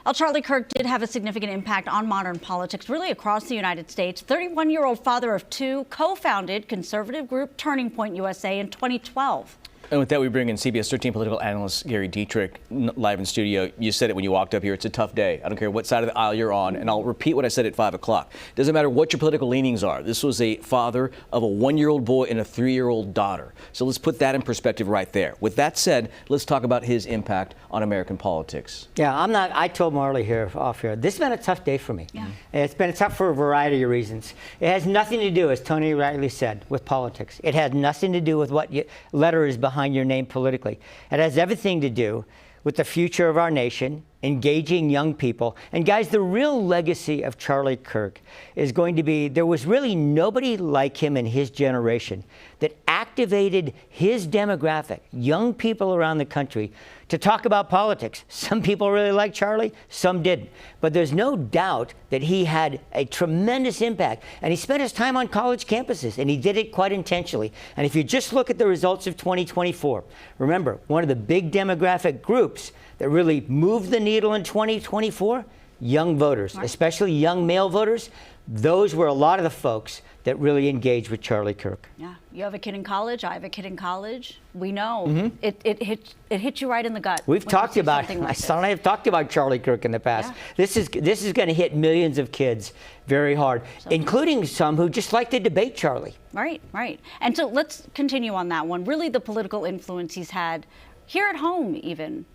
Well, Charlie Kirk did have a significant impact on modern politics, really across the United States. 31-year-old father of two, co-founded conservative group Turning Point USA in 2012. And with that, we bring in CBS 13 political analyst Gary Dietrich live in studio. You said it when you walked up here. It's a tough day. I don't care what side of the aisle you're on. And I'll repeat what I said at 5 o'clock. Doesn't matter what your political leanings are. This was a father of a 1-year-old boy and a 3-year-old daughter. So let's put that in perspective right there. With that said, let's talk about his impact on American politics. Yeah, I told Marley here, off here, this has been a tough day for me. Yeah. It's been tough for a variety of reasons. It has nothing to do, as Tony rightly said, with politics. It has nothing to do with what letter is behind your name politically. It has everything to do with the future of our nation, engaging young people. And guys, the real legacy of Charlie Kirk is going to be, there was really nobody like him in his generation that activated his demographic, young people around the country, to talk about politics. Some people really liked Charlie, some didn't. But there's no doubt that he had a tremendous impact. And he spent his time on college campuses, and he did it quite intentionally. And if you just look at the results of 2024, remember, one of the big demographic groups that really moved the needle in 2024, young voters, especially young male voters. Those were a lot of the folks that really engaged with Charlie Kirk. Yeah, you have a kid in college, I have a kid in college. We know it hits you right in the gut. We've talked about, my son and I have talked about Charlie Kirk in the past. Yeah. This is going to hit millions of kids very hard, including some who just like to debate Charlie. Right, right. And so let's continue on that one. Really the political influence he's had here at home even.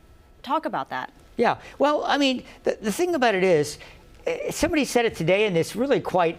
Talk about that. Yeah, well, I mean, the thing about it is, somebody said it today, and it's really quite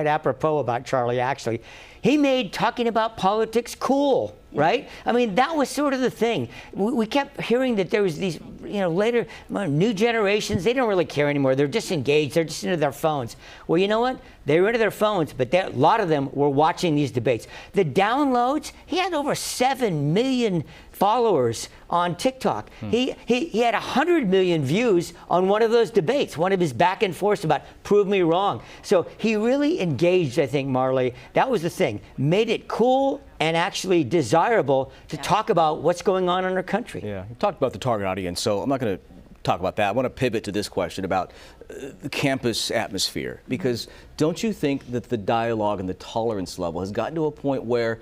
apropos about Charlie, actually. He made talking about politics cool, right? I mean, that was sort of the thing. We kept hearing that there was these, later, new generations, they don't really care anymore. They're just engaged. They're just into their phones. Well, you know what? They were into their phones, but a lot of them were watching these debates. The downloads, he had over 7 million followers on TikTok. He had 100 million views on one of those debates, one of his back and forths about prove me wrong. So he really engaged, I think, Marley. That was the thing. Made it cool and actually desirable to talk about what's going on in our country. Yeah, you talked about the target audience, so I'm not going to talk about that. I want to pivot to this question about the campus atmosphere, because don't you think that the dialogue and the tolerance level has gotten to a point where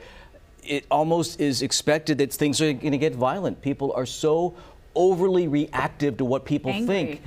it almost is expected that things are going to get violent? People are so overly reactive to what people think.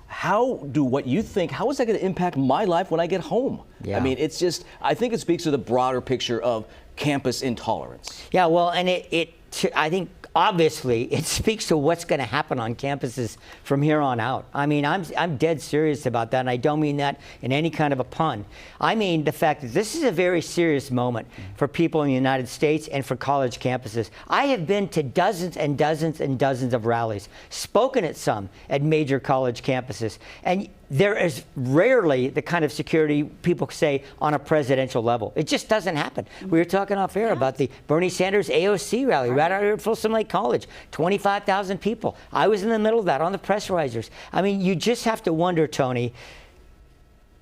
How is that going to impact my life when I get home? Yeah. I mean, it's just, I think it speaks to the broader picture of campus intolerance. Yeah, well, and I think obviously it speaks to what's going to happen on campuses from here on out. I mean, I'm dead serious about that, and I don't mean that in any kind of a pun. I mean the fact that this is a very serious moment for people in the United States and for college campuses. I have been to dozens and dozens and dozens of rallies, spoken at some at major college campuses, and there is rarely the kind of security people say on a presidential level. It just doesn't happen. We were talking off air about the Bernie Sanders AOC rally right out here at Folsom Lake College, 25,000 people. I was in the middle of that on the press risers. I mean, you just have to wonder, Tony,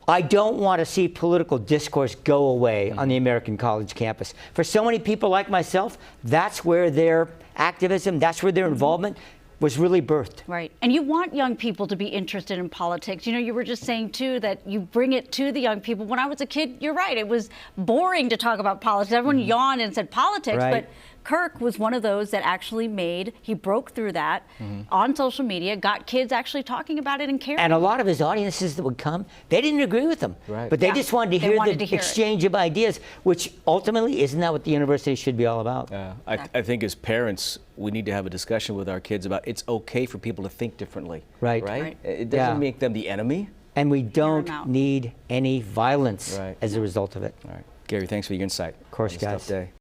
I don't want to see political discourse go away on the American college campus. For so many people like myself, that's where their activism, that's where their involvement was really birthed. Right. And you want young people to be interested in politics. You were just saying, too, that you bring it to the young people. When I was a kid, you're right, it was boring to talk about politics. Everyone yawned and said politics, but Kirk was one of those that actually he broke through that on social media, got kids actually talking about it and caring. And a lot of his audiences that would come, they didn't agree with him, but they just wanted to hear the exchange of ideas, which ultimately, isn't that what the university should be all about? I think as parents, we need to have a discussion with our kids about it's okay for people to think differently. Right? It doesn't make them the enemy. And we don't need any violence as a result of it. All right. Gary, thanks for your insight. Of course, guys. Tough day.